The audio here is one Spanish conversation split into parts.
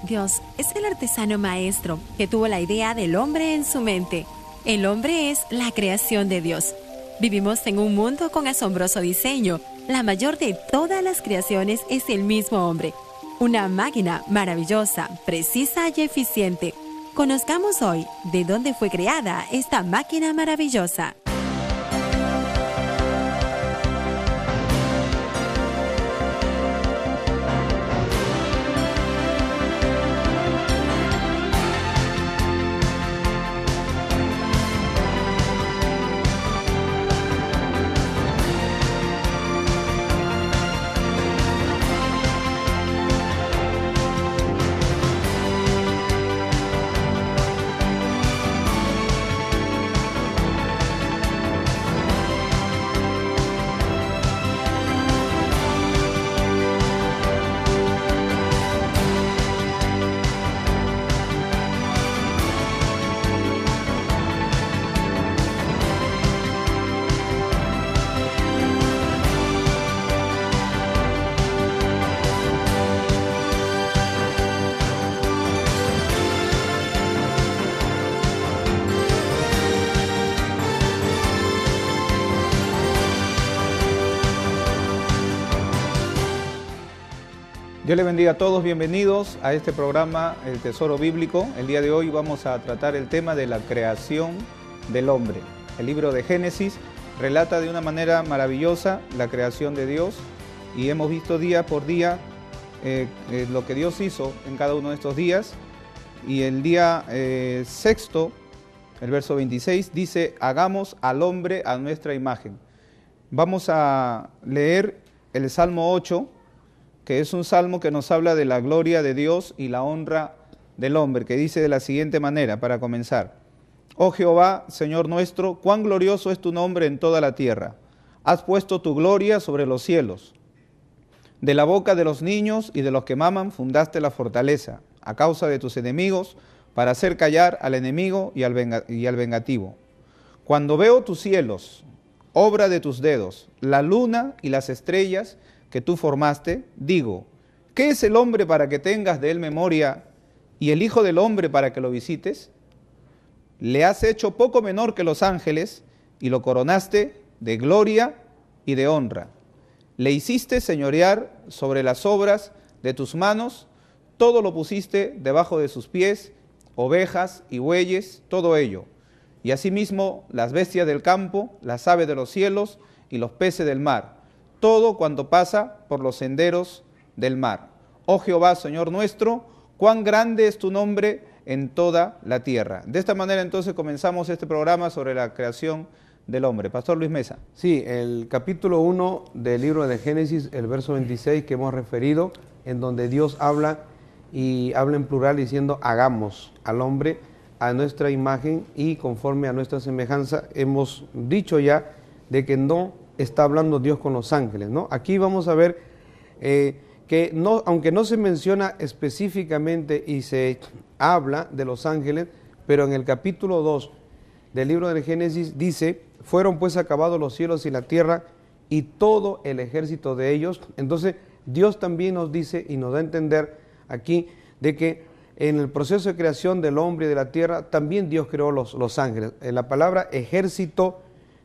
Dios es el artesano maestro que tuvo la idea del hombre en su mente. El hombre es la creación de Dios. Vivimos en un mundo con asombroso diseño. La mayor de todas las creaciones es el mismo hombre. Una máquina maravillosa, precisa y eficiente. Conozcamos hoy de dónde fue creada esta máquina maravillosa. Dios les bendiga a todos, bienvenidos a este programa El Tesoro Bíblico. El día de hoy vamos a tratar el tema de la creación del hombre. El libro de Génesis relata de una manera maravillosa la creación de Dios y hemos visto día por día lo que Dios hizo en cada uno de estos días. Y el día sexto, el verso 26, dice: hagamos al hombre a nuestra imagen. Vamos a leer el Salmo 8, que es un salmo que nos habla de la gloria de Dios y la honra del hombre, que dice de la siguiente manera, para comenzar: Oh Jehová, Señor nuestro, cuán glorioso es tu nombre en toda la tierra. Has puesto tu gloria sobre los cielos. De la boca de los niños y de los que maman fundaste la fortaleza, a causa de tus enemigos, para hacer callar al enemigo y al vengativo. Cuando veo tus cielos, obra de tus dedos, la luna y las estrellas que tú formaste, digo: ¿qué es el hombre para que tengas de él memoria, y el hijo del hombre para que lo visites? Le has hecho poco menor que los ángeles, y lo coronaste de gloria y de honra. Le hiciste señorear sobre las obras de tus manos, todo lo pusiste debajo de sus pies, ovejas y bueyes, todo ello. Y asimismo las bestias del campo, las aves de los cielos y los peces del mar, todo cuanto pasa por los senderos del mar. Oh Jehová, Señor nuestro, cuán grande es tu nombre en toda la tierra. De esta manera entonces comenzamos este programa sobre la creación del hombre. Pastor Luis Mesa. Sí, el capítulo 1 del libro de Génesis, el verso 26 que hemos referido, en donde Dios habla y habla en plural diciendo: hagamos al hombre a nuestra imagen y conforme a nuestra semejanza. Hemos dicho ya de que no está hablando Dios con los ángeles, ¿no? Aquí vamos a ver que no, aunque no se menciona específicamente y se habla de los ángeles, pero en el capítulo 2 del libro de Génesis dice: fueron pues acabados los cielos y la tierra y todo el ejército de ellos. Entonces Dios también nos dice y nos da a entender aquí de que en el proceso de creación del hombre y de la tierra también Dios creó los ángeles. La palabra ejército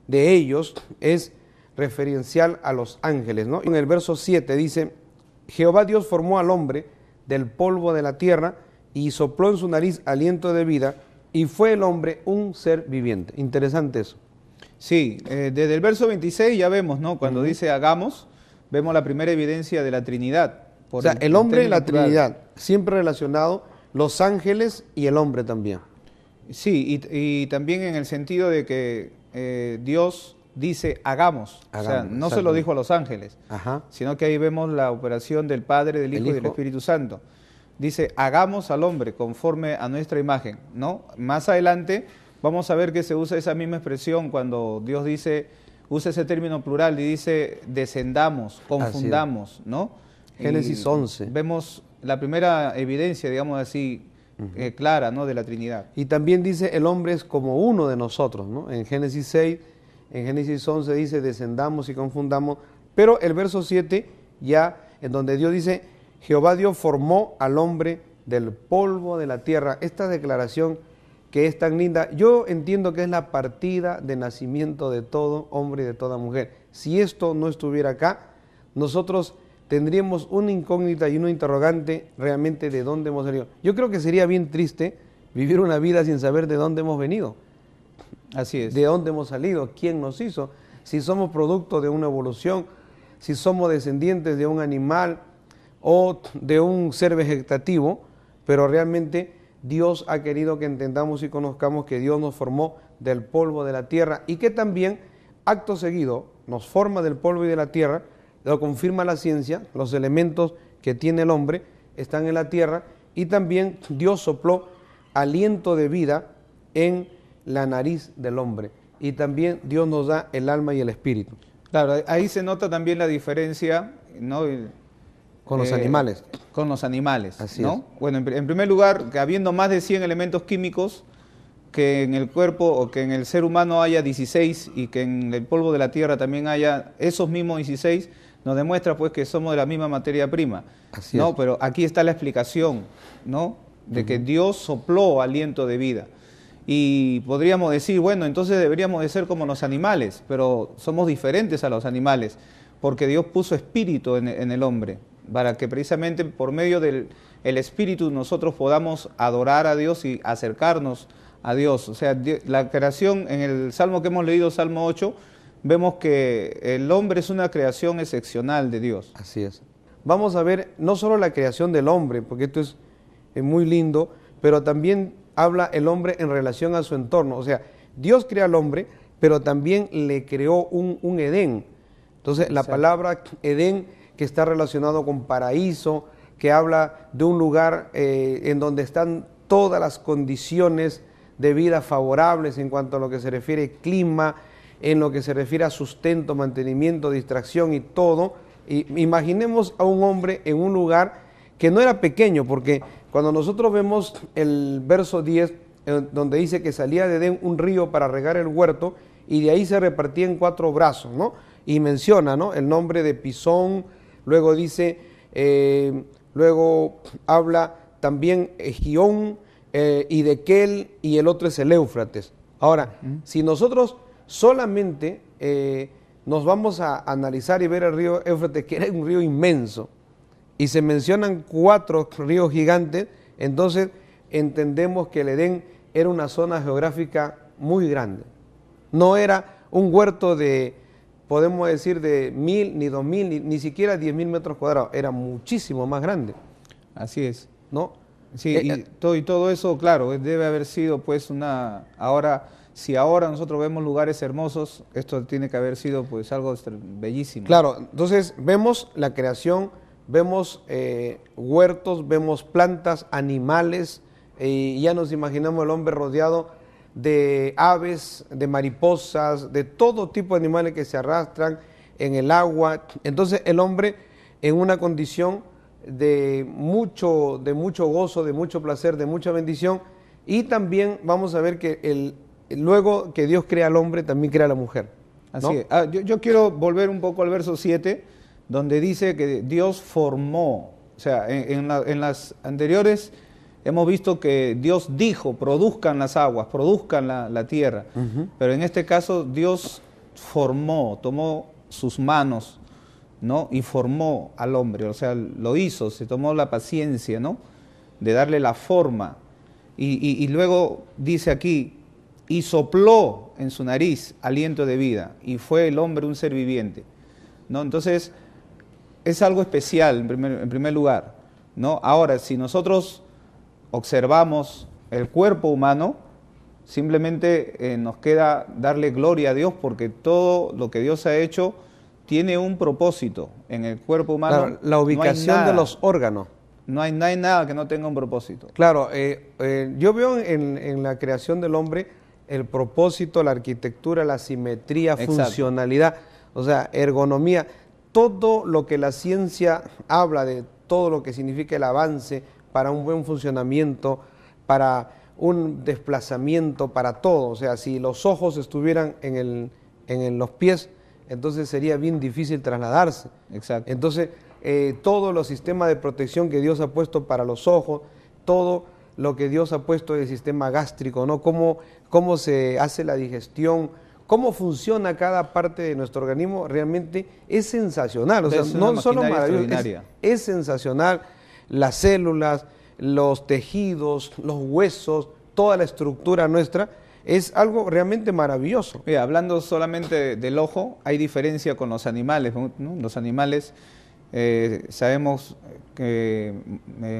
de ellos es referencial a los ángeles, ¿no? En el verso 7 dice: Jehová Dios formó al hombre del polvo de la tierra y sopló en su nariz aliento de vida, y fue el hombre un ser viviente. Interesante eso. Sí, desde el verso 26 ya vemos, ¿no? Cuando dice hagamos, vemos la primera evidencia de la Trinidad. O sea, el hombre y la Trinidad, siempre relacionado, los ángeles y el hombre también. Sí, y también en el sentido de que Dios dice hagamos, o sea, no se lo dijo a los ángeles, sino que ahí vemos la operación del Padre, del Hijo y del Espíritu Santo. Dice: hagamos al hombre conforme a nuestra imagen, ¿no? Más adelante vamos a ver que se usa esa misma expresión cuando Dios dice, usa ese término plural y dice: descendamos, confundamos, ¿no? Génesis 11. Vemos la primera evidencia, digamos así, clara, ¿no?, de la Trinidad. Y también dice: el hombre es como uno de nosotros, ¿no? En Génesis 6, en Génesis 11 dice: descendamos y confundamos. Pero el verso 7 ya, en donde Dios dice: Jehová Dios formó al hombre del polvo de la tierra. Esta declaración que es tan linda, yo entiendo que es la partida de nacimiento de todo hombre y de toda mujer. Si esto no estuviera acá, nosotros tendríamos una incógnita y una interrogante realmente de dónde hemos venido. Yo creo que sería bien triste vivir una vida sin saber de dónde hemos venido. Así es. De dónde hemos salido, quién nos hizo, si somos producto de una evolución, si somos descendientes de un animal o de un ser vegetativo, pero realmente Dios ha querido que entendamos y conozcamos que Dios nos formó del polvo de la tierra y que también, acto seguido, nos forma del polvo y de la tierra. Lo confirma la ciencia, los elementos que tiene el hombre están en la tierra y también Dios sopló aliento de vida en la nariz del hombre y también Dios nos da el alma y el espíritu. Claro, ahí se nota también la diferencia, ¿no? Con los animales. Con los animales, Así ¿no? es. Bueno, en primer lugar, que habiendo más de 100 elementos químicos, que en el cuerpo o que en el ser humano haya 16 y que en el polvo de la tierra también haya esos mismos 16, nos demuestra pues que somos de la misma materia prima. Así ¿no? es. Pero aquí está la explicación, ¿no? De que Dios sopló aliento de vida. Y podríamos decir, bueno, entonces deberíamos de ser como los animales, pero somos diferentes a los animales, porque Dios puso espíritu en el hombre, para que precisamente por medio del espíritu nosotros podamos adorar a Dios y acercarnos a Dios. O sea, la creación, en el Salmo que hemos leído, Salmo 8, vemos que el hombre es una creación excepcional de Dios. Así es. Vamos a ver no solo la creación del hombre, porque esto es muy lindo, pero también habla el hombre en relación a su entorno. O sea, Dios crea al hombre, pero también le creó un Edén. Entonces, la palabra Edén, que está relacionado con paraíso, que habla de un lugar en donde están todas las condiciones de vida favorables en cuanto a lo que se refiere a clima, en lo que se refiere a sustento, mantenimiento, distracción y todo. Y imaginemos a un hombre en un lugar que no era pequeño, porque cuando nosotros vemos el verso 10, donde dice que salía de Edén un río para regar el huerto, y de ahí se repartía en 4 brazos, ¿no? Y menciona, ¿no?, el nombre de Pisón, luego dice, luego habla también Gión, y de Kel, y el otro es el Éufrates. Ahora, si nosotros solamente nos vamos a analizar y ver el río Éufrates, que era un río inmenso, y se mencionan 4 ríos gigantes, entonces entendemos que el Edén era una zona geográfica muy grande. No era un huerto de, podemos decir, de 1000, ni 2000, ni siquiera 10.000 metros cuadrados, era muchísimo más grande. Así es. ¿No? Sí, y todo eso, claro, debe haber sido pues una... Ahora, si ahora nosotros vemos lugares hermosos, esto tiene que haber sido pues algo bellísimo. Claro, entonces vemos la creación, vemos huertos, vemos plantas, animales, y ya nos imaginamos el hombre rodeado de aves, de mariposas, de todo tipo de animales que se arrastran en el agua. Entonces el hombre en una condición de mucho gozo, de mucho placer, de mucha bendición. Y también vamos a ver que luego que Dios crea al hombre, también crea a la mujer, ¿no? Así es. Yo quiero volver un poco al verso 7, donde dice que Dios formó. O sea, en las anteriores hemos visto que Dios dijo, produzcan las aguas, produzcan la tierra. Pero en este caso Dios formó, tomó sus manos, ¿no?, y formó al hombre. O sea, lo hizo, se tomó la paciencia, ¿no?, de darle la forma. Y luego dice aquí, y sopló en su nariz aliento de vida, y fue el hombre un ser viviente, ¿no? Entonces, es algo especial en primer lugar, ¿no? Ahora, si nosotros observamos el cuerpo humano, simplemente nos queda darle gloria a Dios, porque todo lo que Dios ha hecho tiene un propósito. En el cuerpo humano, la ubicación de los órganos. No hay nada que no tenga un propósito. Claro, yo veo en la creación del hombre el propósito, la arquitectura, la simetría, funcionalidad, o sea, ergonomía, todo lo que la ciencia habla de todo lo que significa el avance para un buen funcionamiento, para un desplazamiento, para todo. O sea, si los ojos estuvieran en los pies, entonces sería bien difícil trasladarse. Exacto. Entonces, todos los sistemas de protección que Dios ha puesto para los ojos, todo lo que Dios ha puesto en el sistema gástrico, ¿no? Cómo se hace la digestión, cómo funciona cada parte de nuestro organismo, realmente es sensacional. O sea, no solo maravilloso, es sensacional. Las células, los tejidos, los huesos, toda la estructura nuestra, es algo realmente maravilloso. Mira, hablando solamente del ojo, hay diferencia con los animales, ¿no? Los animales, sabemos que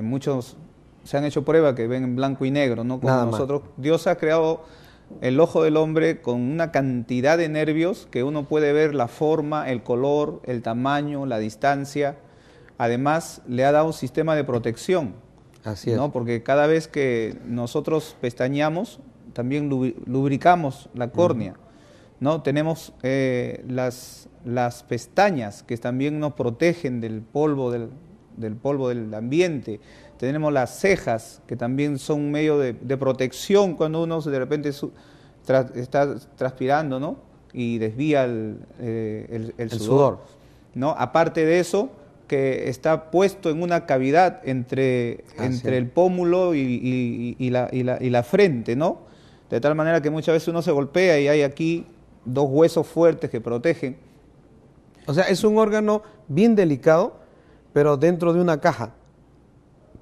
muchos se han hecho pruebas que ven en blanco y negro, ¿no? Como nosotros, Dios ha creado el ojo del hombre con una cantidad de nervios que uno puede ver la forma, el color, el tamaño, la distancia. Además, le ha dado un sistema de protección. Así es. ¿No? Porque cada vez que nosotros pestañeamos, también lubricamos la córnea, ¿no? Tenemos las pestañas que también nos protegen del polvo del ambiente. Tenemos las cejas, que también son un medio de protección cuando uno de repente está transpirando, ¿no? Y desvía el sudor, ¿no? Aparte de eso, que está puesto en una cavidad entre el pómulo y la frente, ¿no? De tal manera que muchas veces uno se golpea y hay aquí dos huesos fuertes que protegen. O sea, es un órgano bien delicado, pero dentro de una caja,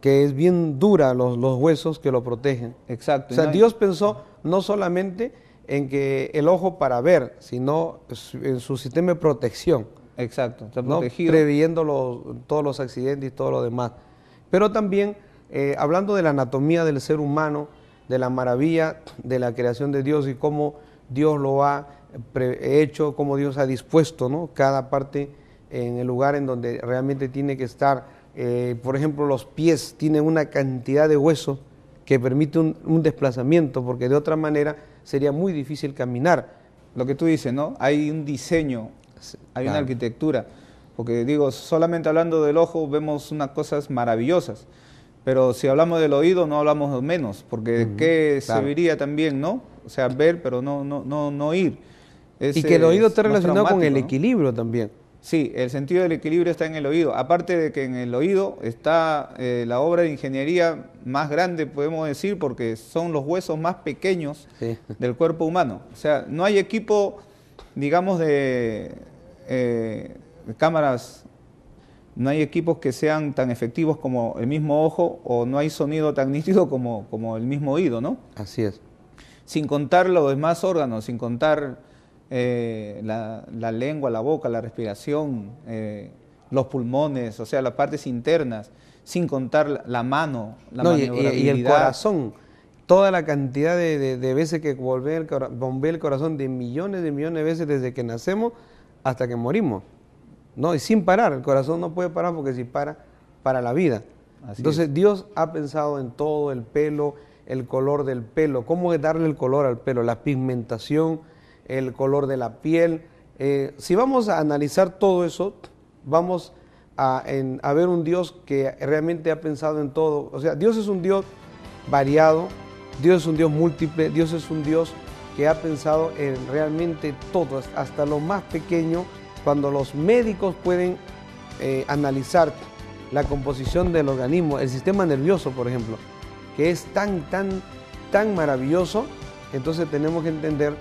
que es bien dura los huesos que lo protegen. Exacto. O sea, Dios pensó no solamente en que el ojo para ver, sino en su sistema de protección. Exacto, está ¿no? protegido. Previendo todos los accidentes y todo lo demás. Pero también, hablando de la anatomía del ser humano, de la maravilla de la creación de Dios y cómo Dios lo ha hecho, cómo Dios ha dispuesto, ¿no? Cada parte en el lugar en donde realmente tiene que estar. Por ejemplo, los pies tienen una cantidad de huesos que permite un desplazamiento, porque de otra manera sería muy difícil caminar. Lo que tú dices, ¿no? Hay un diseño, hay una arquitectura, porque digo, solamente hablando del ojo vemos unas cosas maravillosas, pero si hablamos del oído no hablamos de menos, porque de qué serviría también, ¿no? O sea, ver, pero no oír. Y que el oído está relacionado con el equilibrio también. Sí, el sentido del equilibrio está en el oído. Aparte de que en el oído está la obra de ingeniería más grande, podemos decir, porque son los huesos más pequeños del cuerpo humano. O sea, no hay equipo, digamos, de cámaras, no hay equipos que sean tan efectivos como el mismo ojo, o no hay sonido tan nítido como el mismo oído, ¿no? Así es. Sin contar los demás órganos, sin contar la lengua, la boca, la respiración, los pulmones, o sea, las partes internas, sin contar la mano, la maniobrabilidad. Y el corazón, toda la cantidad de veces que bombea el corazón, de millones de veces desde que nacemos hasta que morimos, ¿no? Y sin parar, el corazón no puede parar porque si para la vida. Entonces Dios ha pensado en todo, el pelo, el color del pelo, cómo es darle el color al pelo, la pigmentación, el color de la piel. Si vamos a analizar todo eso, vamos a ver un Dios que realmente ha pensado en todo. O sea, Dios es un Dios variado, Dios es un Dios múltiple, Dios es un Dios que ha pensado en realmente todo, hasta lo más pequeño. Cuando los médicos pueden analizar la composición del organismo, el sistema nervioso, por ejemplo, que es tan maravilloso, entonces tenemos que entender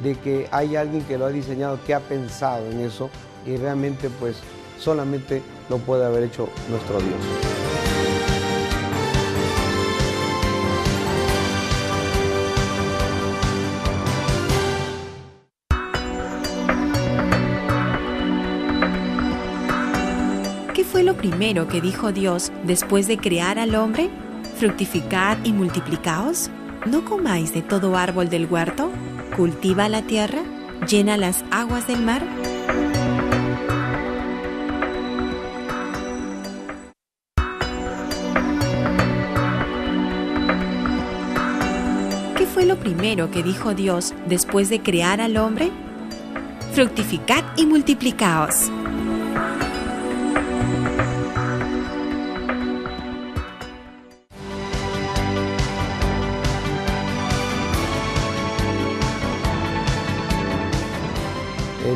de que hay alguien que lo ha diseñado, que ha pensado en eso, y realmente pues solamente lo puede haber hecho nuestro Dios. ¿Qué fue lo primero que dijo Dios después de crear al hombre? Fructificad y multiplicaos. ¿No comáis de todo árbol del huerto? Cultiva la tierra, llena las aguas del mar. ¿Qué fue lo primero que dijo Dios después de crear al hombre? Fructificad y multiplicaos.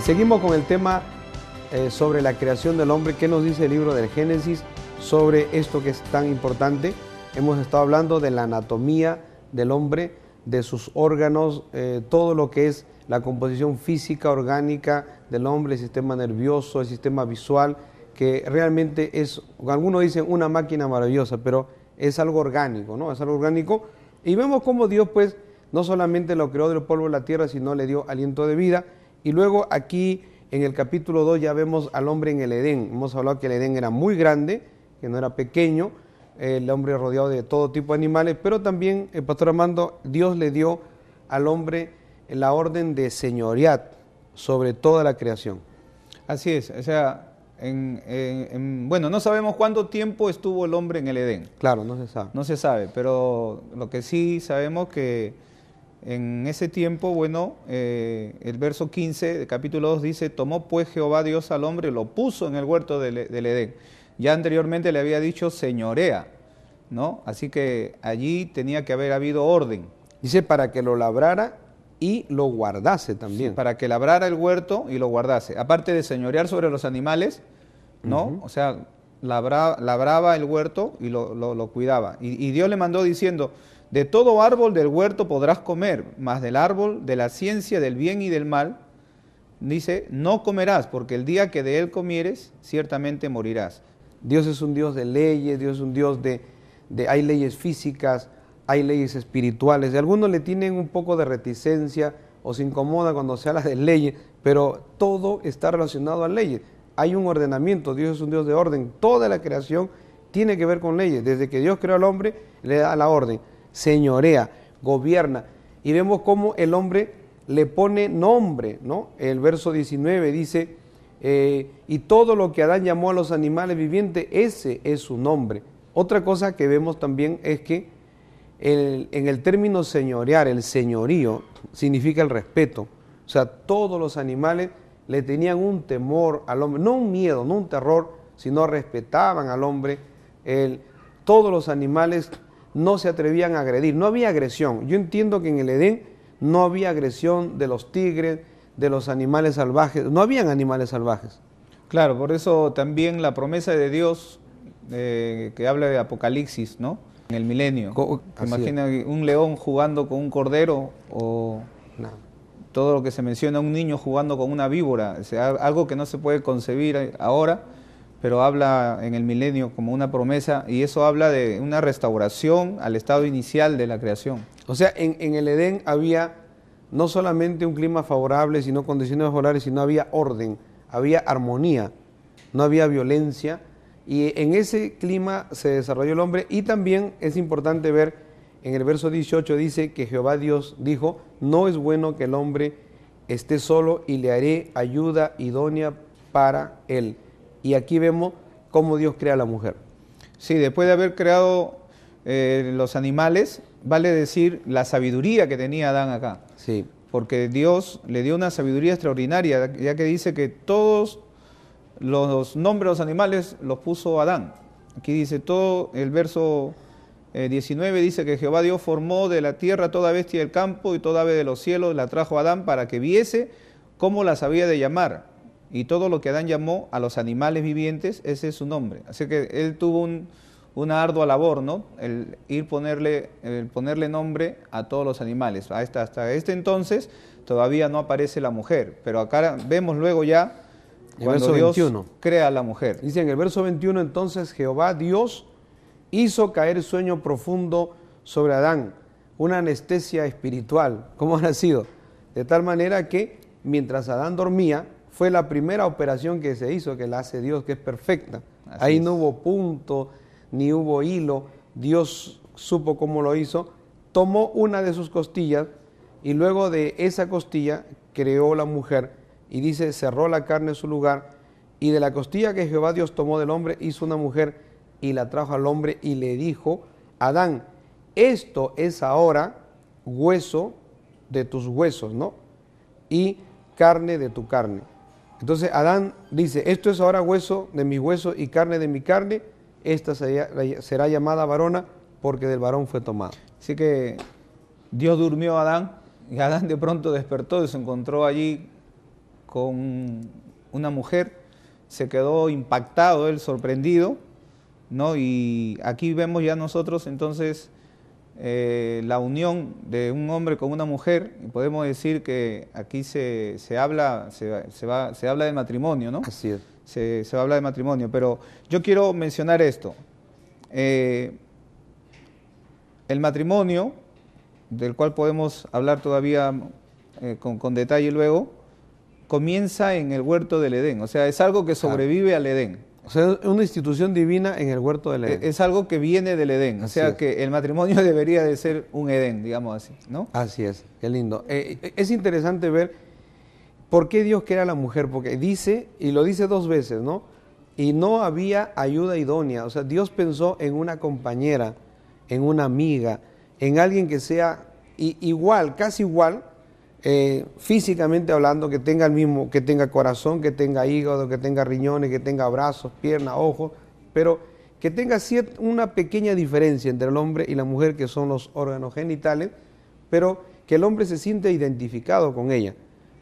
Seguimos con el tema sobre la creación del hombre. ¿Qué nos dice el libro del Génesis sobre esto que es tan importante? hemos estado hablando de la anatomía del hombre, de sus órganos, todo lo que es la composición física, orgánica del hombre, el sistema nervioso, el sistema visual, que realmente es, algunos dicen una máquina maravillosa, pero es algo orgánico, ¿no? Es algo orgánico. Y vemos cómo Dios, pues, no solamente lo creó del polvo de la tierra, sino le dio aliento de vida. Y luego aquí, en el capítulo 2, ya vemos al hombre en el Edén. Hemos hablado que el Edén era muy grande, que no era pequeño, el hombre rodeado de todo tipo de animales, pero también, el pastor Armando, Dios le dio al hombre la orden de señorear sobre toda la creación. Así es, o sea, bueno, no sabemos cuánto tiempo estuvo el hombre en el Edén. Claro, no se sabe. No se sabe, pero lo que sí sabemos que en ese tiempo, bueno, el verso 15 del capítulo 2 dice, tomó pues Jehová Dios al hombre y lo puso en el huerto del Edén. Ya anteriormente le había dicho señorea, ¿no? Así que allí tenía que haber habido orden. Dice para que lo labrara y lo guardase también. Sí, para que labrara el huerto y lo guardase. Aparte de señorear sobre los animales, ¿no? O sea, labraba el huerto y lo cuidaba. Y Dios le mandó diciendo, de todo árbol del huerto podrás comer, mas del árbol de la ciencia del bien y del mal, dice, no comerás, porque el día que de él comieres, ciertamente morirás. Dios es un Dios de leyes, Dios es un Dios hay leyes físicas, hay leyes espirituales. Algunos le tienen un poco de reticencia o se incomoda cuando se habla de leyes, pero todo está relacionado a leyes. Hay un ordenamiento, Dios es un Dios de orden. Toda la creación tiene que ver con leyes. Desde que Dios creó al hombre, le da la orden, señorea, gobierna. Y vemos cómo el hombre le pone nombre, ¿no? El verso 19 dice, y todo lo que Adán llamó a los animales vivientes, ese es su nombre. Otra cosa que vemos también es que en el término señorear, el señorío, significa el respeto. O sea, todos los animales le tenían un temor al hombre, no un miedo, no un terror, sino respetaban al hombre. Todos los animales no se atrevían a agredir, no había agresión. Yo entiendo que en el Edén no había agresión de los tigres, de los animales salvajes, no habían animales salvajes. Claro, por eso también la promesa de Dios que habla de Apocalipsis, ¿no? En el milenio. Imagina un león jugando con un cordero o todo lo que se menciona, un niño jugando con una víbora, o sea, algo que no se puede concebir ahora, pero habla en el milenio como una promesa y eso habla de una restauración al estado inicial de la creación. O sea, en el Edén había no solamente un clima favorable, sino condiciones favorables, sino había orden, había armonía, no había violencia. Y en ese clima se desarrolló el hombre y también es importante ver, en el verso 18 dice que Jehová Dios dijo, no es bueno que el hombre esté solo y le haré ayuda idónea para él. Y aquí vemos cómo Dios crea a la mujer. Sí, después de haber creado los animales, vale decir la sabiduría que tenía Adán acá. Sí. Porque Dios le dio una sabiduría extraordinaria, ya que dice que todos los nombres de los animales los puso Adán. Aquí dice todo, el verso 19 dice que Jehová Dios formó de la tierra toda bestia del campo y toda ave de los cielos, la trajo a Adán para que viese cómo las había de llamar. Y todo lo que Adán llamó a los animales vivientes, ese es su nombre. Así que él tuvo una ardua labor, ¿no? El ponerle nombre a todos los animales. Hasta este entonces todavía no aparece la mujer, pero acá vemos luego ya cuando Dios crea a la mujer. Dice en el verso 21, entonces Jehová Dios hizo caer sueño profundo sobre Adán, una anestesia espiritual. ¿Cómo ha sido? De tal manera que mientras Adán dormía, fue la primera operación que se hizo, que la hace Dios, que es perfecta. Ahí no hubo punto, ni hubo hilo. Dios supo cómo lo hizo. Tomó una de sus costillas y luego de esa costilla creó la mujer. Y dice, cerró la carne en su lugar. Y de la costilla que Jehová Dios tomó del hombre, hizo una mujer y la trajo al hombre y le dijo, Adán, esto es ahora hueso de tus huesos, ¿no? Y carne de tu carne. Entonces Adán dice, esto es ahora hueso de mis huesos y carne de mi carne, esta será llamada varona porque del varón fue tomada. Así que Dios durmió a Adán y Adán de pronto despertó y se encontró allí con una mujer, se quedó impactado, él sorprendido, ¿no? Y aquí vemos ya nosotros entonces la unión de un hombre con una mujer, y podemos decir que aquí se habla de matrimonio, ¿no? Así es. Se habla de matrimonio, pero yo quiero mencionar esto. El matrimonio, del cual podemos hablar todavía con detalle luego, comienza en el huerto del Edén, o sea, es algo que sobrevive al Edén. O sea, es una institución divina en el huerto del Edén. Es algo que viene del Edén, o sea que el matrimonio debería de ser un Edén, digamos así, ¿no? Así es, qué lindo. Es interesante ver por qué Dios crea a la mujer, porque dice, y lo dice 2 veces, ¿no? Y no había ayuda idónea, o sea, Dios pensó en una compañera, en una amiga, en alguien que sea igual, casi igual, físicamente hablando, que tenga el mismo, que tenga corazón, que tenga hígado, que tenga riñones, que tenga brazos, piernas, ojos, pero que tenga una pequeña diferencia entre el hombre y la mujer, que son los órganos genitales, pero que el hombre se siente identificado con ella.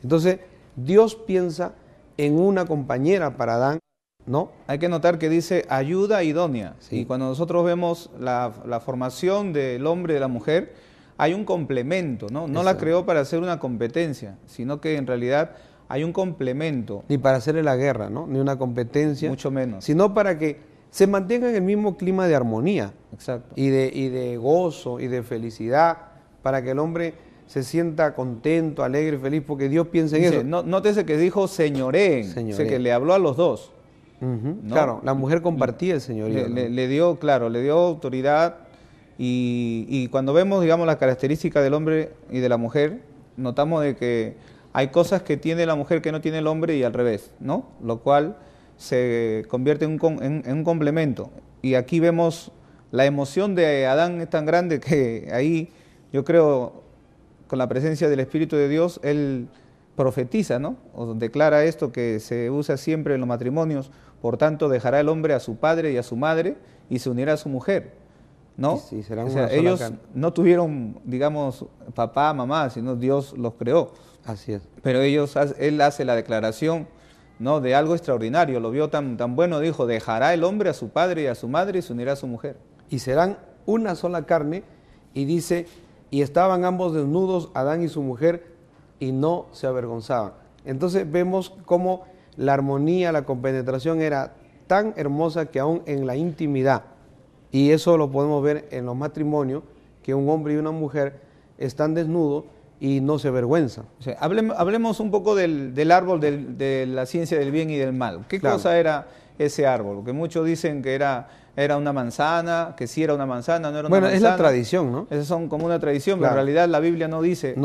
Entonces, Dios piensa en una compañera para Adán, ¿no? Hay que notar que dice ayuda idónea, Sí. y cuando nosotros vemos la formación del hombre y de la mujer, hay un complemento, ¿no? No la creó para hacer una competencia, sino que en realidad hay un complemento. Ni para hacerle la guerra, ¿no? Ni una competencia. Mucho menos. Sino para que se mantenga en el mismo clima de armonía. Exacto. Y de gozo y de felicidad, para que el hombre se sienta contento, alegre, feliz, porque Dios piensa en eso. Nótese que dijo señoreen, o sea, que le habló a los dos. ¿no? Claro, la mujer compartía el señorío. Le dio autoridad. Y cuando vemos, digamos, las características del hombre y de la mujer, notamos de que hay cosas que tiene la mujer que no tiene el hombre y al revés, ¿no? Lo cual se convierte en un complemento. Y aquí vemos la emoción de Adán es tan grande que ahí, yo creo, con la presencia del Espíritu de Dios, él profetiza, ¿no? O declara esto que se usa siempre en los matrimonios: por tanto dejará el hombre a su padre y a su madre y se unirá a su mujer, ¿no? Sí, serán o sea, una sola ellos carne. no tuvieron, digamos, papá, mamá, sino Dios los creó. Así es. Pero él hace la declaración, ¿no?, de algo extraordinario. Lo vio tan bueno, dijo: dejará el hombre a su padre y a su madre y se unirá a su mujer. Y serán una sola carne, y dice, y estaban ambos desnudos, Adán y su mujer, y no se avergonzaban. Entonces vemos cómo la armonía, la compenetración era tan hermosa que aún en la intimidad, y eso lo podemos ver en los matrimonios, que un hombre y una mujer están desnudos y no se avergüenzan. O sea, hablemos un poco del árbol de la ciencia del bien y del mal. ¿Qué cosa era ese árbol? Porque muchos dicen que era una manzana, que sí era una manzana, no era una manzana. Bueno, es la tradición, ¿no? Esas son como una tradición, Claro. pero en realidad la Biblia no dice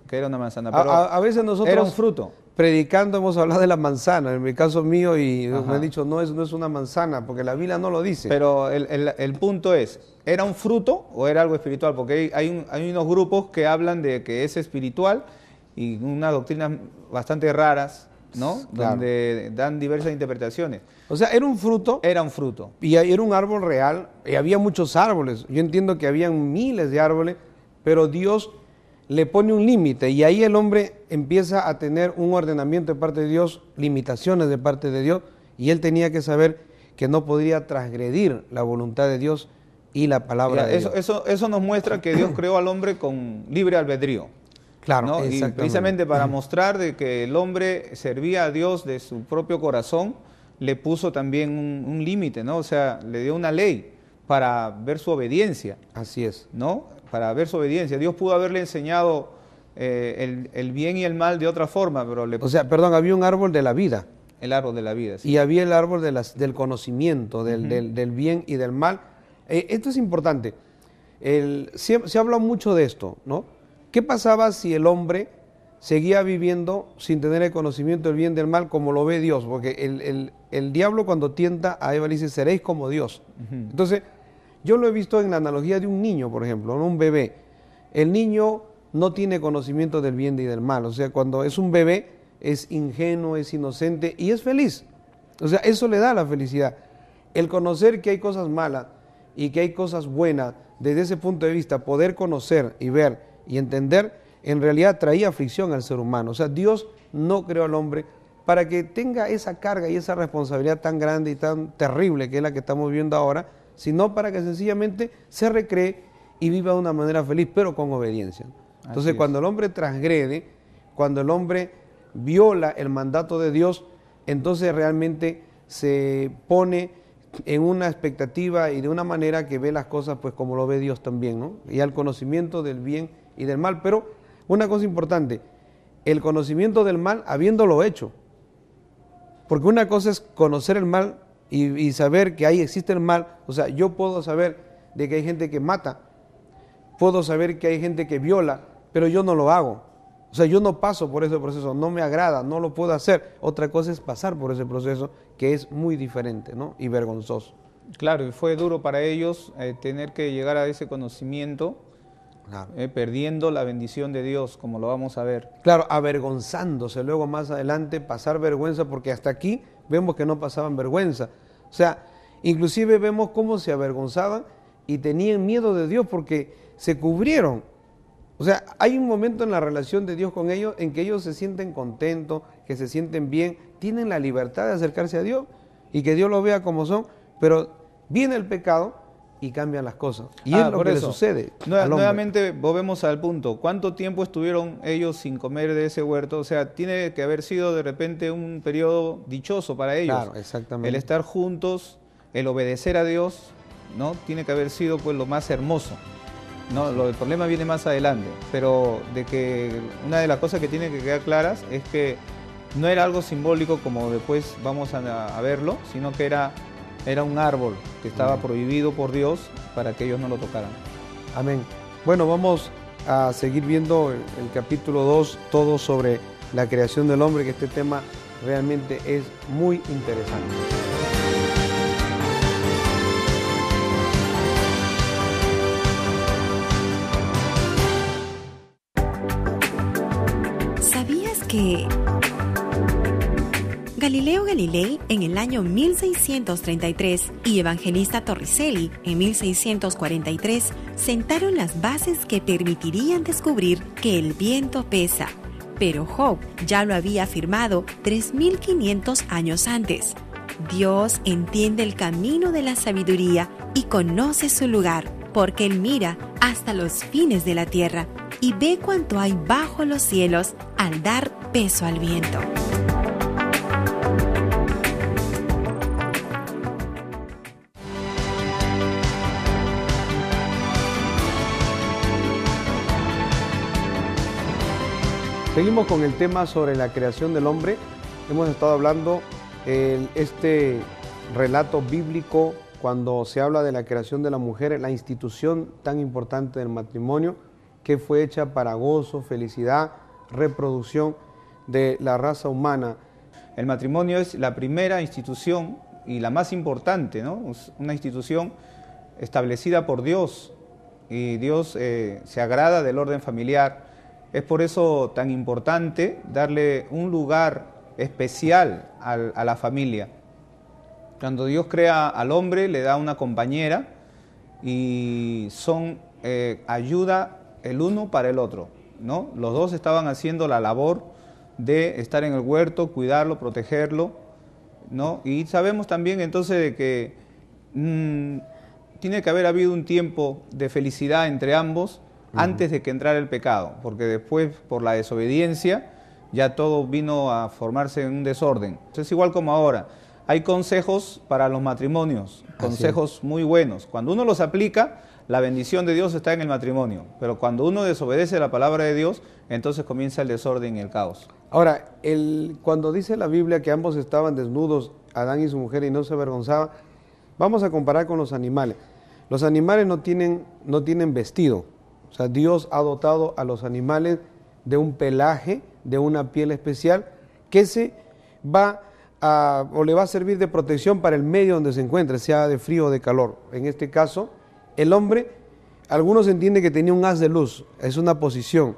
que era una manzana. Pero A veces nosotros era un fruto. predicando hemos hablado de la manzana, en mi caso mío, y Ajá. me han dicho, no es una manzana, porque la Biblia no lo dice. Pero el punto es, ¿era un fruto o era algo espiritual? Porque hay unos grupos que hablan de que es espiritual y unas doctrinas bastante raras, ¿no? Claro. Donde dan diversas interpretaciones. O sea, era un fruto, Era un fruto. y era un árbol real, y había muchos árboles. Yo entiendo que habían miles de árboles, pero Dios le pone un límite, y ahí el hombre empieza a tener un ordenamiento de parte de Dios, limitaciones de parte de Dios, y él tenía que saber que no podría transgredir la voluntad de Dios y la palabra de Dios. Eso nos muestra que Dios creó al hombre con libre albedrío. Claro, ¿no? Y exactamente. precisamente para mostrar de que el hombre servía a Dios de su propio corazón, le puso también un límite, ¿no? O sea, le dio una ley para ver su obediencia, Así es. ¿no? Para ver su obediencia. Dios pudo haberle enseñado el bien y el mal de otra forma, pero O sea, perdón, había un árbol de la vida, el árbol de la vida. ¿sí? y había el árbol del conocimiento, del bien y del mal. Esto es importante. Se habla mucho de esto, ¿no? ¿Qué pasaba si el hombre seguía viviendo sin tener el conocimiento del bien y del mal como lo ve Dios? Porque el diablo, cuando tienta a Eva, le dice: seréis como Dios. Entonces, yo lo he visto en la analogía de un niño, por ejemplo, ¿no? Un bebé. El niño no tiene conocimiento del bien y del mal. O sea, cuando es un bebé, es ingenuo, es inocente y es feliz. O sea, eso le da la felicidad. El conocer que hay cosas malas y que hay cosas buenas, desde ese punto de vista, poder conocer y ver y entender, en realidad traía aflicción al ser humano. O sea, Dios no creó al hombre para que tenga esa carga y esa responsabilidad tan grande y tan terrible que es la que estamos viendo ahora, sino para que sencillamente se recree y viva de una manera feliz, pero con obediencia. Entonces, cuando el hombre transgrede, cuando el hombre viola el mandato de Dios, entonces realmente se pone en una expectativa y de una manera que ve las cosas pues como lo ve Dios también, ¿no? Y al conocimiento del bien y del mal. Pero una cosa importante, el conocimiento del mal habiéndolo hecho. Porque una cosa es conocer el mal y saber que ahí existe el mal. O sea, yo puedo saber de que hay gente que mata, puedo saber que hay gente que viola, pero yo no lo hago. O sea, yo no paso por ese proceso, no me agrada, no lo puedo hacer. Otra cosa es pasar por ese proceso, que es muy diferente, ¿no? Y vergonzoso. Claro, y fue duro para ellos tener que llegar a ese conocimiento, claro. Perdiendo la bendición de Dios, como lo vamos a ver. Claro, avergonzándose luego más adelante, pasar vergüenza, porque hasta aquí vemos que no pasaban vergüenza. O sea, inclusive vemos cómo se avergonzaban y tenían miedo de Dios porque se cubrieron. O sea, hay un momento en la relación de Dios con ellos en que ellos se sienten contentos, que se sienten bien, tienen la libertad de acercarse a Dios y que Dios los vea como son, pero viene el pecado y cambian las cosas. Y es lo que le sucede. Nuevamente volvemos al punto. ¿Cuánto tiempo estuvieron ellos sin comer de ese huerto? O sea, tiene que haber sido de repente un periodo dichoso para ellos. Claro, exactamente. El estar juntos, el obedecer a Dios, ¿no? Tiene que haber sido pues lo más hermoso. No, el problema viene más adelante, pero de que una de las cosas que tienen que quedar claras es que no era algo simbólico como después vamos a verlo, sino que era un árbol que estaba prohibido por Dios para que ellos no lo tocaran. Amén. Bueno, vamos a seguir viendo el capítulo 2, todo sobre la creación del hombre, que este tema realmente es muy interesante. Que Galileo Galilei en el año 1633 y Evangelista Torricelli en 1643 sentaron las bases que permitirían descubrir que el viento pesa, pero Job ya lo había afirmado 3500 años antes. Dios entiende el camino de la sabiduría y conoce su lugar, porque Él mira hasta los fines de la tierra y ve cuánto hay bajo los cielos al dar peso al viento. Seguimos con el tema sobre la creación del hombre. Hemos estado hablando este relato bíblico cuando se habla de la creación de la mujer, la institución tan importante del matrimonio, que fue hecha para gozo, felicidad, reproducción de la raza humana. El matrimonio es la primera institución y la más importante, ¿no? Es una institución establecida por Dios y Dios se agrada del orden familiar. Es por eso tan importante darle un lugar especial a la familia. Cuando Dios crea al hombre, le da una compañera y son ayuda el uno para el otro, ¿no? Los dos estaban haciendo la labor de estar en el huerto, cuidarlo, protegerlo, ¿no? Y sabemos también entonces de que tiene que haber habido un tiempo de felicidad entre ambos antes de que entrara el pecado, porque después por la desobediencia ya todo vino a formarse en un desorden. Es igual como ahora. Hay consejos para los matrimonios, consejos muy buenos. Cuando uno los aplica, la bendición de Dios está en el matrimonio, pero cuando uno desobedece la palabra de Dios, entonces comienza el desorden y el caos. Ahora, cuando dice la Biblia que ambos estaban desnudos, Adán y su mujer, y no se avergonzaban, vamos a comparar con los animales. Los animales no tienen vestido. O sea, Dios ha dotado a los animales de un pelaje, de una piel especial, que le va a servir de protección para el medio donde se encuentre, sea de frío o de calor. En este caso, el hombre, algunos entienden que tenía un haz de luz. Es una posición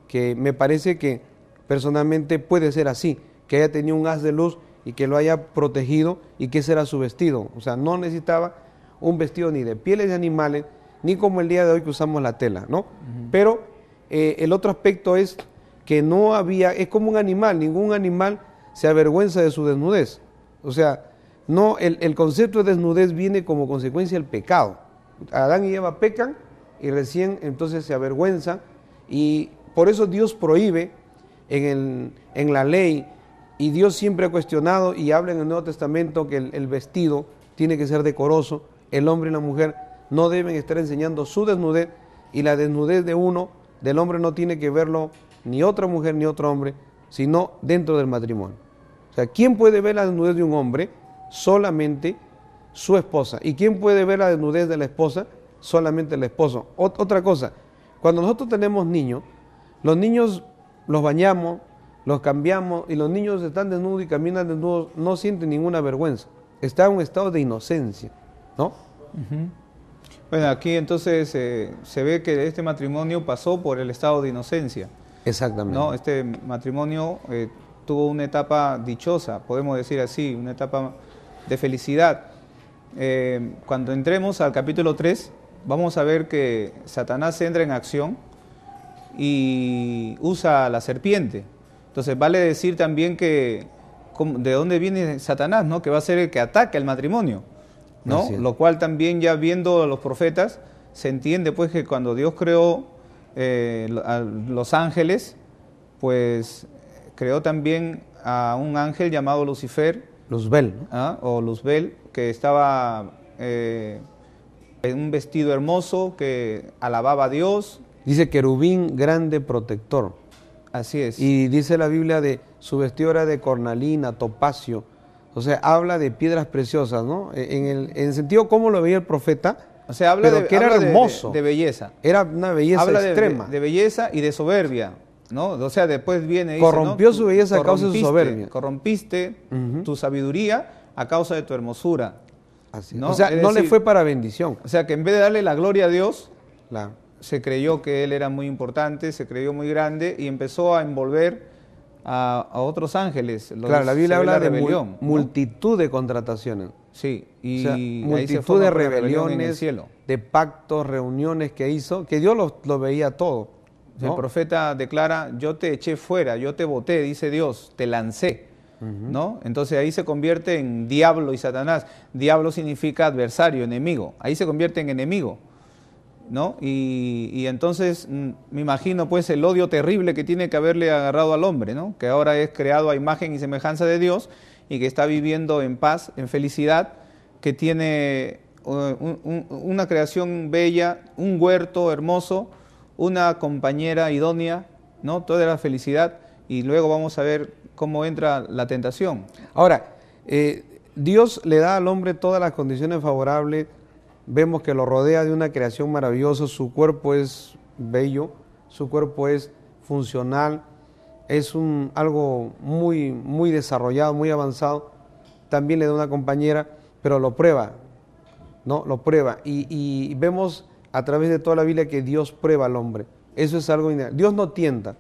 que me parece que personalmente puede ser así, que haya tenido un haz de luz y que lo haya protegido y que ese era su vestido. O sea, no necesitaba un vestido ni de pieles de animales, ni como el día de hoy que usamos la tela, ¿no? Pero el otro aspecto es que no había, es como un animal, ningún animal se avergüenza de su desnudez. O sea, no, el concepto de desnudez viene como consecuencia del pecado. Adán y Eva pecan y recién entonces se avergüenza, y por eso Dios prohíbe en la ley, y Dios siempre ha cuestionado y habla en el Nuevo Testamento que el vestido tiene que ser decoroso. El hombre y la mujer no deben estar enseñando su desnudez, y la desnudez del hombre no tiene que verlo ni otra mujer ni otro hombre, sino dentro del matrimonio. O sea, ¿quién puede ver la desnudez de un hombre? Solamente su esposa. ¿Y quién puede ver la desnudez de la esposa? Solamente el esposo. Otra cosa, cuando nosotros tenemos niños, los niños los bañamos, los cambiamos, y los niños están desnudos y caminan desnudos, no sienten ninguna vergüenza. Está en un estado de inocencia, ¿no? Uh-huh. Bueno, aquí entonces se ve que este matrimonio pasó por el estado de inocencia. Exactamente. ¿No? Este matrimonio tuvo una etapa dichosa, podemos decir así, una etapa de felicidad. Cuando entremos al capítulo 3, vamos a ver que Satanás entra en acción y usa la serpiente. Entonces vale decir también que de dónde viene Satanás, ¿no? Que va a ser el que ataque al matrimonio, ¿no? Lo cual también, ya viendo a los profetas, se entiende pues que cuando Dios creó a los ángeles, pues creó también a un ángel llamado Lucifer, Luzbel, ¿no? O Luzbel, que estaba en un vestido hermoso, que alababa a Dios. Dice querubín grande protector. Así es. Y dice la Biblia de su vestido era de cornalina, topacio. O sea, habla de piedras preciosas, ¿no? En el sentido cómo lo veía el profeta. O sea, habla de que era hermoso. De belleza. Era una belleza extrema. De belleza y de soberbia, ¿no? O sea, después viene y dice, corrompió, ¿no?, su belleza a causa de su soberbia. Corrompiste tu sabiduría a causa de tu hermosura. Así, ¿no? O sea, no le fue para bendición. O sea, que en vez de darle la gloria a Dios, claro, se creyó que él era muy importante, se creyó muy grande y empezó a envolver a otros ángeles. Claro, la Biblia habla de rebelión, multitud de contrataciones. Sí, y o sea, multitud de rebeliones, de pactos, reuniones que hizo, que Dios lo veía todo, ¿no? El profeta declara, yo te eché fuera, yo te boté, dice Dios, te lancé, ¿no? Entonces ahí se convierte en diablo y Satanás. Diablo significa adversario, enemigo, ahí se convierte en enemigo, ¿no? Y entonces me imagino pues el odio terrible que tiene que haberle agarrado al hombre, ¿no? Que ahora es creado a imagen y semejanza de Dios y que está viviendo en paz, en felicidad, que tiene una creación bella, un huerto hermoso, una compañera idónea, ¿no? Toda la felicidad, y luego vamos a ver cómo entra la tentación. Ahora, Dios le da al hombre todas las condiciones favorables. Vemos que lo rodea de una creación maravillosa, su cuerpo es bello, su cuerpo es funcional, es algo muy, muy desarrollado, muy avanzado. También le da una compañera, pero lo prueba, ¿no? Lo prueba. Y vemos a través de toda la Biblia que Dios prueba al hombre. Eso es algo innegable. Dios no tienta,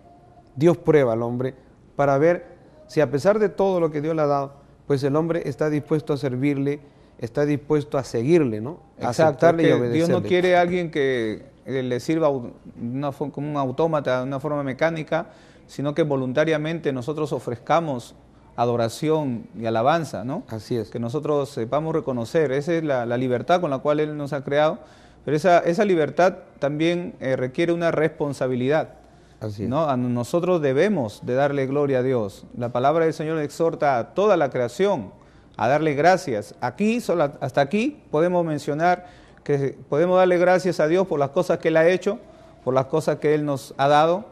Dios prueba al hombre para ver si a pesar de todo lo que Dios le ha dado, pues el hombre está dispuesto a servirle, está dispuesto a seguirle, ¿no? A aceptarle y obedecerle. Dios no quiere a alguien que le sirva como un autómata, de una forma mecánica, sino que voluntariamente nosotros ofrezcamos adoración y alabanza, ¿no? Así es. Que nosotros sepamos reconocer. Esa es la libertad con la cual Él nos ha creado, pero esa libertad también requiere una responsabilidad. Así es. ¿No? Nosotros debemos de darle gloria a Dios. La palabra del Señor exhorta a toda la creación a darle gracias. Hasta aquí podemos mencionar que podemos darle gracias a Dios por las cosas que Él ha hecho, por las cosas que Él nos ha dado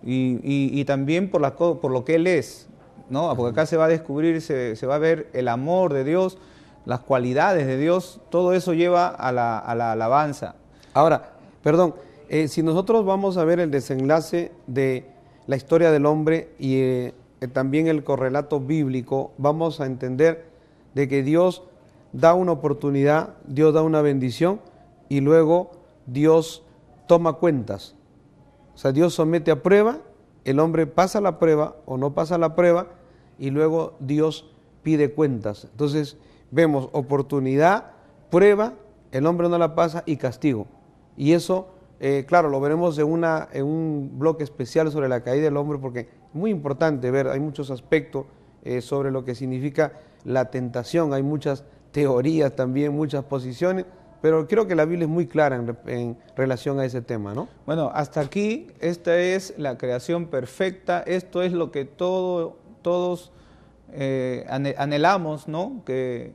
y también por lo que Él es, ¿no? Porque acá se va a descubrir, se va a ver el amor de Dios, las cualidades de Dios, todo eso lleva a la alabanza. Ahora, perdón, si nosotros vamos a ver el desenlace de la historia del hombre y también el correlato bíblico, vamos a entender de que Dios da una oportunidad, Dios da una bendición y luego Dios toma cuentas. O sea, Dios somete a prueba, el hombre pasa la prueba o no pasa la prueba y luego Dios pide cuentas. Entonces vemos oportunidad, prueba, el hombre no la pasa y castigo. Y eso, claro, lo veremos en un bloque especial sobre la caída del hombre porque es muy importante ver, hay muchos aspectos sobre lo que significa la tentación. Hay muchas teorías también, muchas posiciones, pero creo que la Biblia es muy clara en relación a ese tema, ¿no? Bueno, hasta aquí, esta es la creación perfecta, esto es lo que todos anhelamos, ¿no? Que,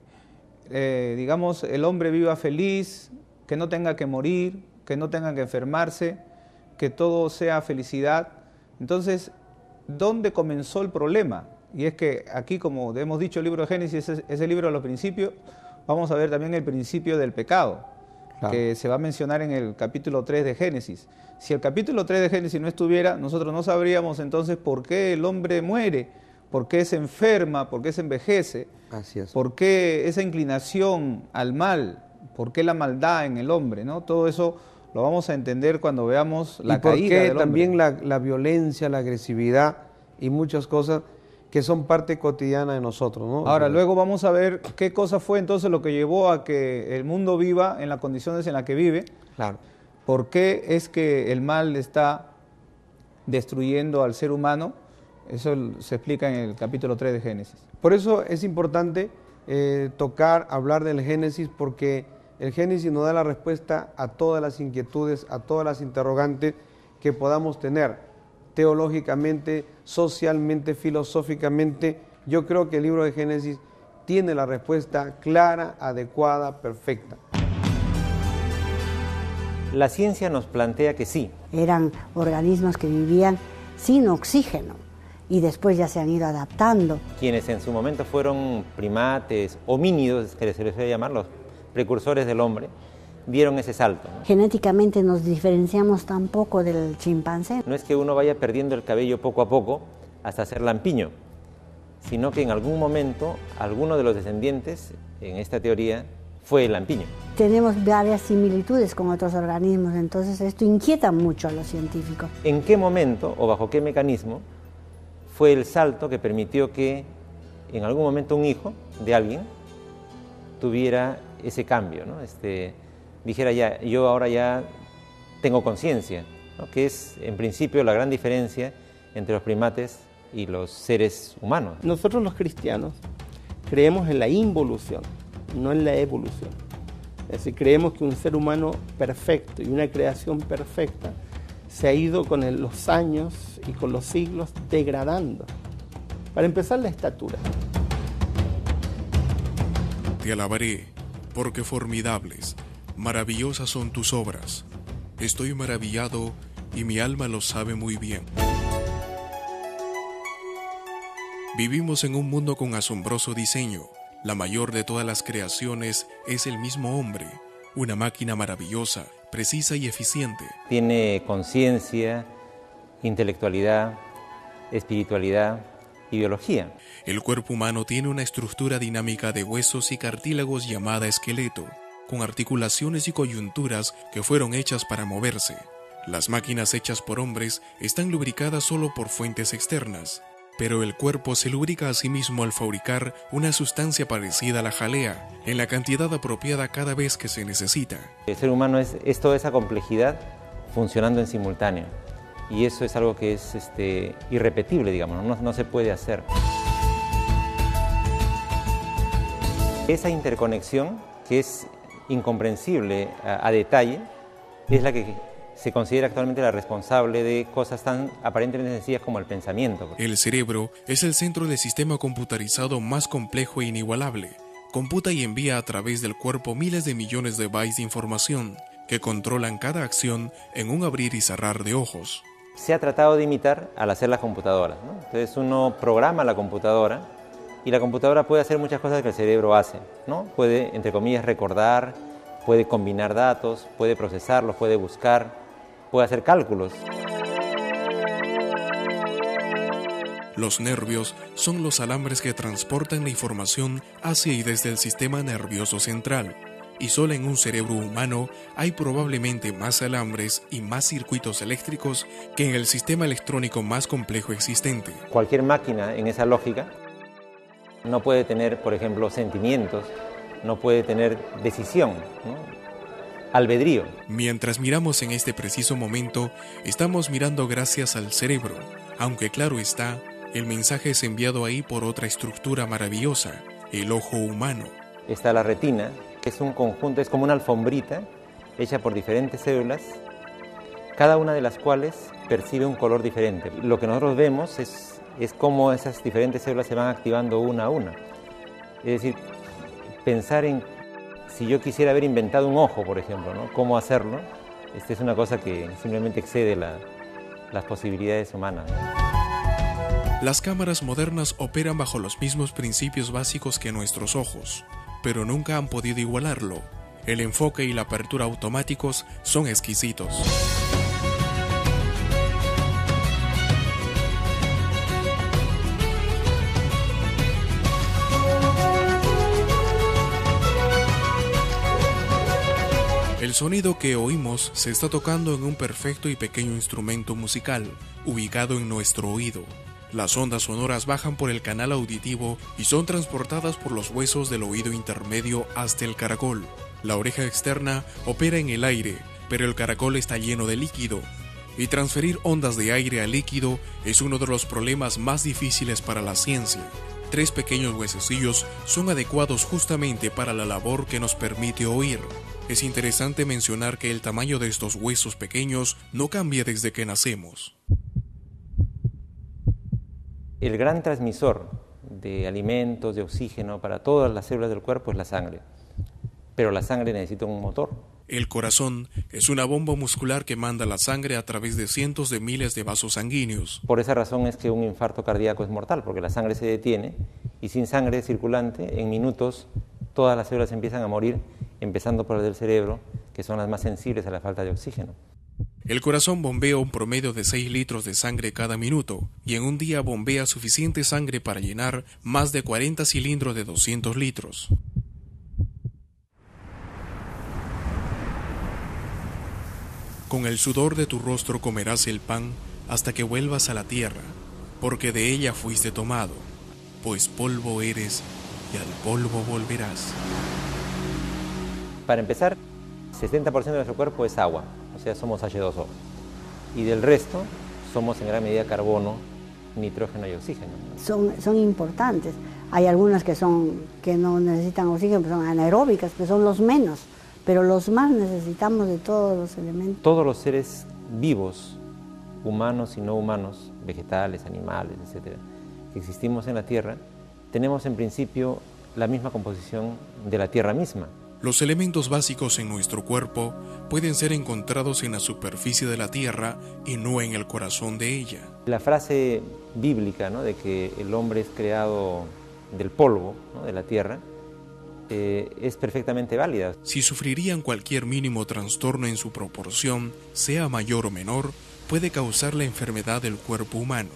digamos, el hombre viva feliz, que no tenga que morir, que no tenga que enfermarse, que todo sea felicidad. Entonces, ¿dónde comenzó el problema? Y es que aquí, como hemos dicho, el libro de Génesis es el libro de los principios. Vamos a ver también el principio del pecado, claro, que se va a mencionar en el capítulo 3 de Génesis. Si el capítulo 3 de Génesis no estuviera, nosotros no sabríamos entonces por qué el hombre muere, por qué se enferma, por qué se envejece, así es, por qué esa inclinación al mal, por qué la maldad en el hombre, ¿no? Todo eso lo vamos a entender cuando veamos la caída del hombre. También la violencia, la agresividad y muchas cosas que son parte cotidiana de nosotros, ¿no? Ahora, luego vamos a ver qué cosa fue entonces lo que llevó a que el mundo viva en las condiciones en las que vive. Claro. ¿Por qué es que el mal está destruyendo al ser humano? Eso se explica en el capítulo 3 de Génesis. Por eso es importante hablar del Génesis, porque el Génesis nos da la respuesta a todas las inquietudes, a todas las interrogantes que podamos tener. Teológicamente, socialmente, filosóficamente, yo creo que el libro de Génesis tiene la respuesta clara, adecuada, perfecta. La ciencia nos plantea que sí. Eran organismos que vivían sin oxígeno y después ya se han ido adaptando. Quienes en su momento fueron primates, homínidos, que se les suele llamar, los precursores del hombre, dieron ese salto, ¿no? Genéticamente nos diferenciamos tan poco del chimpancé. No es que uno vaya perdiendo el cabello poco a poco hasta ser lampiño, sino que en algún momento alguno de los descendientes, en esta teoría, fue el lampiño. Tenemos varias similitudes con otros organismos, entonces esto inquieta mucho a los científicos. ¿En qué momento o bajo qué mecanismo fue el salto que permitió que en algún momento un hijo de alguien tuviera ese cambio, ¿no? Dijera ya, yo ahora ya tengo conciencia, ¿no? Que es en principio la gran diferencia entre los primates y los seres humanos. Nosotros los cristianos creemos en la involución, no en la evolución. Es decir, creemos que un ser humano perfecto y una creación perfecta se ha ido con los años y con los siglos degradando. Para empezar, la estatura. Te alabaré, porque formidables, maravillosas son tus obras. Estoy maravillado y mi alma lo sabe muy bien. Vivimos en un mundo con asombroso diseño. La mayor de todas las creaciones es el mismo hombre, una máquina maravillosa, precisa y eficiente. Tiene conciencia, intelectualidad, espiritualidad y biología. El cuerpo humano tiene una estructura dinámica de huesos y cartílagos llamada esqueleto, con articulaciones y coyunturas que fueron hechas para moverse. Las máquinas hechas por hombres están lubricadas solo por fuentes externas, pero el cuerpo se lubrica a sí mismo al fabricar una sustancia parecida a la jalea, en la cantidad apropiada cada vez que se necesita. El ser humano es toda esa complejidad funcionando en simultáneo, y eso es algo que es irrepetible, digamos, no se puede hacer. Esa interconexión, que es incomprensible a detalle, es la que se considera actualmente la responsable de cosas tan aparentemente sencillas como el pensamiento. El cerebro es el centro del sistema computarizado más complejo e inigualable. Computa y envía a través del cuerpo miles de millones de bytes de información que controlan cada acción en un abrir y cerrar de ojos. Se ha tratado de imitar al hacer las computadoras, ¿no? Entonces uno programa la computadora y la computadora puede hacer muchas cosas que el cerebro hace, ¿no? Puede, entre comillas, recordar, puede combinar datos, puede procesarlos, puede buscar, puede hacer cálculos. Los nervios son los alambres que transportan la información hacia y desde el sistema nervioso central. Y solo en un cerebro humano hay probablemente más alambres y más circuitos eléctricos que en el sistema electrónico más complejo existente. Cualquier máquina en esa lógica no puede tener, por ejemplo, sentimientos, no puede tener decisión, ¿no? Albedrío. Mientras miramos en este preciso momento, estamos mirando gracias al cerebro, aunque claro está, El mensaje es enviado ahí por otra estructura maravillosa, el ojo humano. Está la retina, que es un conjunto, es como una alfombrita hecha por diferentes células, cada una de las cuales percibe un color diferente. Lo que nosotros vemos es cómo esas diferentes células se van activando una a una. Es decir, pensar en si yo quisiera haber inventado un ojo, por ejemplo, ¿no? ¿Cómo hacerlo? Es una cosa que simplemente excede las posibilidades humanas. Las cámaras modernas operan bajo los mismos principios básicos que nuestros ojos, pero nunca han podido igualarlo. El enfoque y la apertura automáticos son exquisitos. El sonido que oímos se está tocando en un perfecto y pequeño instrumento musical, ubicado en nuestro oído. Las ondas sonoras bajan por el canal auditivo y son transportadas por los huesos del oído intermedio hasta el caracol. La oreja externa opera en el aire, pero el caracol está lleno de líquido. Y transferir ondas de aire a líquido es uno de los problemas más difíciles para la ciencia. 3 pequeños huesecillos son adecuados justamente para la labor que nos permite oír. Es interesante mencionar que el tamaño de estos huesos pequeños no cambia desde que nacemos. El gran transmisor de alimentos, de oxígeno para todas las células del cuerpo es la sangre. Pero la sangre necesita un motor. El corazón es una bomba muscular que manda la sangre a través de cientos de miles de vasos sanguíneos. Por esa razón es que un infarto cardíaco es mortal, porque la sangre se detiene y sin sangre circulante, en minutos, todas las células empiezan a morir, empezando por el del cerebro, que son las más sensibles a la falta de oxígeno. El corazón bombea un promedio de 6 litros de sangre cada minuto, y en un día bombea suficiente sangre para llenar más de 40 cilindros de 200 litros. Con el sudor de tu rostro comerás el pan hasta que vuelvas a la tierra, porque de ella fuiste tomado, pues polvo eres y al polvo volverás. Para empezar, 70% de nuestro cuerpo es agua, o sea, somos H2O. Y del resto, somos en gran medida carbono, nitrógeno y oxígeno. Son importantes. Hay algunas que no necesitan oxígeno, que son anaeróbicas, que son los menos. Pero los más necesitamos de todos los elementos. Todos los seres vivos, humanos y no humanos, vegetales, animales, etcétera, que existimos en la Tierra, tenemos en principio la misma composición de la Tierra misma. Los elementos básicos en nuestro cuerpo pueden ser encontrados en la superficie de la Tierra y no en el corazón de ella. La frase bíblica, ¿no?, de que el hombre es creado del polvo, ¿no?, de la Tierra, es perfectamente válida. Si sufrirían cualquier mínimo trastorno en su proporción, sea mayor o menor, puede causar la enfermedad del cuerpo humano.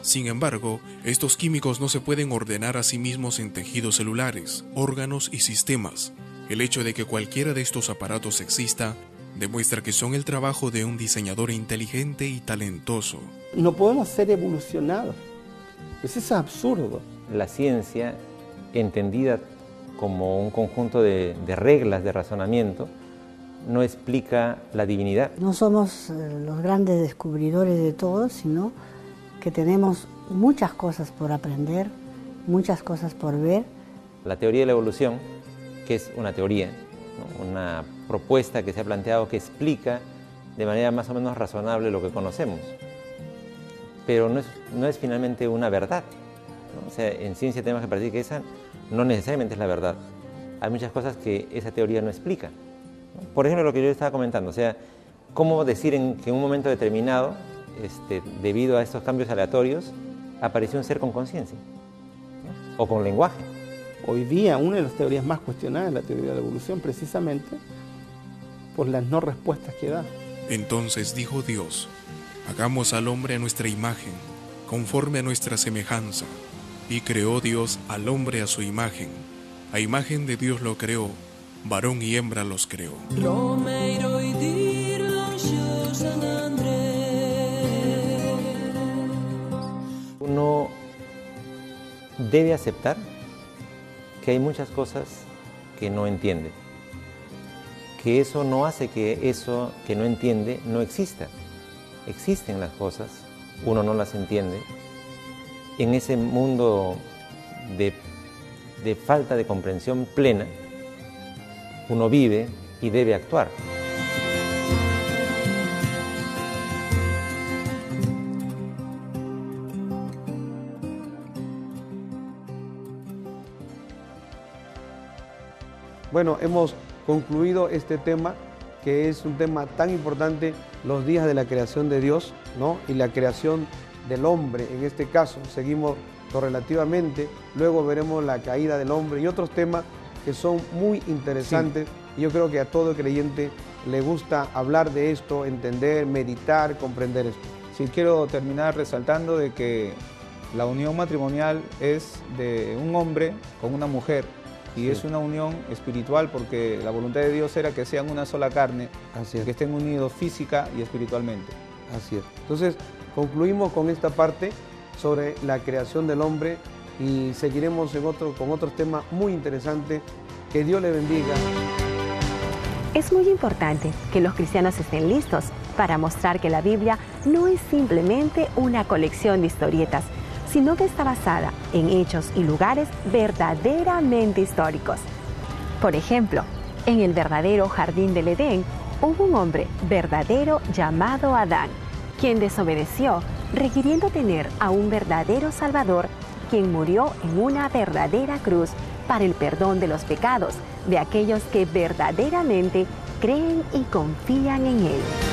Sin embargo, estos químicos no se pueden ordenar a sí mismos en tejidos celulares, órganos y sistemas. El hecho de que cualquiera de estos aparatos exista demuestra que son el trabajo de un diseñador inteligente y talentoso. No podemos ser evolucionados. Eso es absurdo. La ciencia, entendida como un conjunto de reglas de razonamiento, no explica la divinidad. No somos los grandes descubridores de todo, sino que tenemos muchas cosas por aprender, muchas cosas por ver. La teoría de la evolución, que es una teoría, ¿no?, una propuesta que se ha planteado que explica de manera más o menos razonable lo que conocemos, pero no es finalmente una verdad, ¿no? O sea, en ciencia tenemos que partir que esa no necesariamente es la verdad. Hay muchas cosas que esa teoría no explica, ¿no? Por ejemplo, lo que yo estaba comentando, o sea, cómo decir que en un momento determinado, debido a estos cambios aleatorios, apareció un ser con conciencia, ¿no?, o con lenguaje. Hoy día, una de las teorías más cuestionadas es la teoría de la evolución, precisamente por las no respuestas que da. Entonces dijo Dios: hagamos al hombre a nuestra imagen, conforme a nuestra semejanza. Y creó Dios al hombre a su imagen. A imagen de Dios lo creó, varón y hembra los creó. Uno debe aceptar que hay muchas cosas que no entiende, que eso no hace que eso que no entiende no exista. Existen las cosas, uno no las entiende, en ese mundo de falta de comprensión plena, uno vive y debe actuar. Bueno, hemos concluido este tema, que es un tema tan importante, los días de la creación de Dios, ¿no? Y la creación del hombre, en este caso, seguimos correlativamente, luego veremos la caída del hombre y otros temas que son muy interesantes. Sí. Y yo creo que a todo creyente le gusta hablar de esto, entender, meditar, comprender esto. Sí, quiero terminar resaltando de que la unión matrimonial es de un hombre con una mujer. Y sí, es una unión espiritual, porque la voluntad de Dios era que sean una sola carne, que estén unidos física y espiritualmente. Así es. Entonces, concluimos con esta parte sobre la creación del hombre y seguiremos con otros temas muy interesantes. Que Dios le bendiga. Es muy importante que los cristianos estén listos para mostrar que la Biblia no es simplemente una colección de historietas, sino que está basada en hechos y lugares verdaderamente históricos. Por ejemplo, en el verdadero jardín del Edén, hubo un hombre verdadero llamado Adán, quien desobedeció, requiriendo tener a un verdadero Salvador, quien murió en una verdadera cruz para el perdón de los pecados de aquellos que verdaderamente creen y confían en Él.